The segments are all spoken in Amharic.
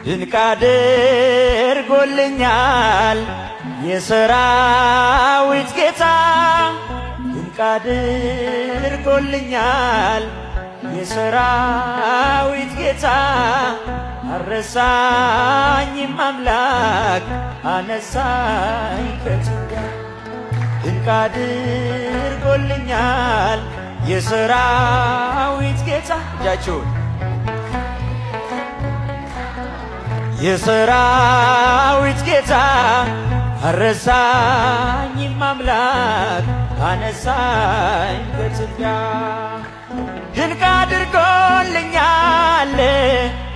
ድንቅ አድርጎልኛል የሰራዊት ጌታ ድንቅ አድርጎልኛል የሰራዊት ጌታ አረሳኝም አምላክ አነሳኝ ከጭንቀት ድንቅ አድርጎልኛል የሰራዊት ጌታ እጃችሁን የሰራዊት ጌታ አረሳኝም አምላክ አነሳኝ ከጭንቀት ድንቅ አድርጎልኛል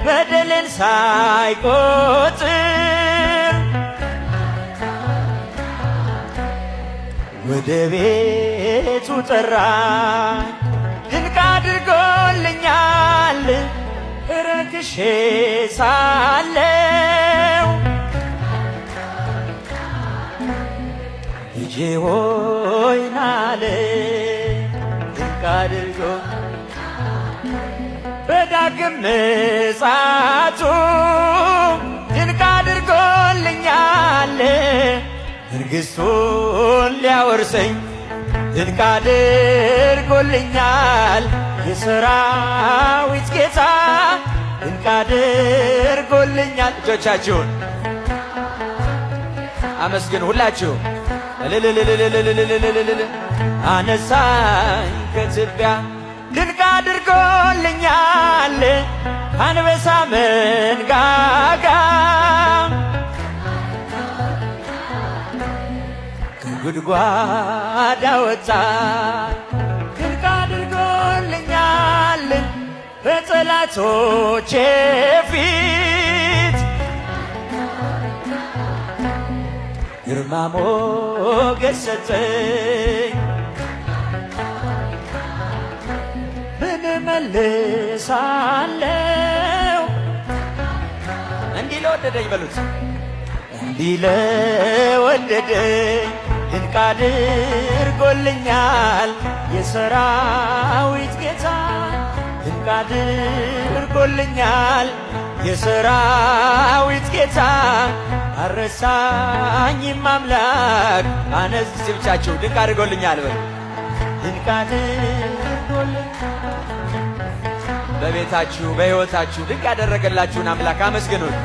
በደልን ሳይቆጥር ወደ ቤቱ ጠራኝ ድንቅ አድርጎልኛል ረክሼ ሳለው ልጄ ሆይ ናለ ድንቅ አድርጎ በዳግም ምጽአቱ ድንቅ አድርጎልኛል መንግሥቱን ሊያወርሰኝ ድንቅ አድርጎልኛል የሰራዊት ጌታ ድንቅ አድርጎልኛል። እጆቻችሁን አመስግኑ ሁላችሁ አነሳኝ ከትቢያ ድንቅ አድርጎልኛል አንበሳ መንጋጋ ከጉድጓድ አወጣኝ ድንቅ አድርጎልኛል በጠላቶቼ ፊት ግርማ ሞገስ ሰጠኝ ምን እመልሳለሁ እንዲህ ለወደደኝ በሉት እንዲህ ለወደደኝ ድንቅ አድርጎልኛል የሰራዊት ጌታ ድንቅ አድርጎልኛል የሰራዊት ጌታ አረሳኝም አምላክ አነስ ብቻችሁ ድንቅ አድርጎልኛል በሉ ድንቅ አድርጎልኛል በቤታችሁ በሕይወታችሁ ድንቅ ያደረገላችሁን አምላክ አመስግኑት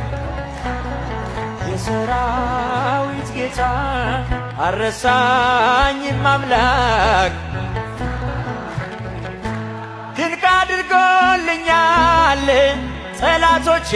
የሰራዊት ጌታ አረሳኝም አምላክ ድንቅ አድርጎልኛል ጠላቶቼ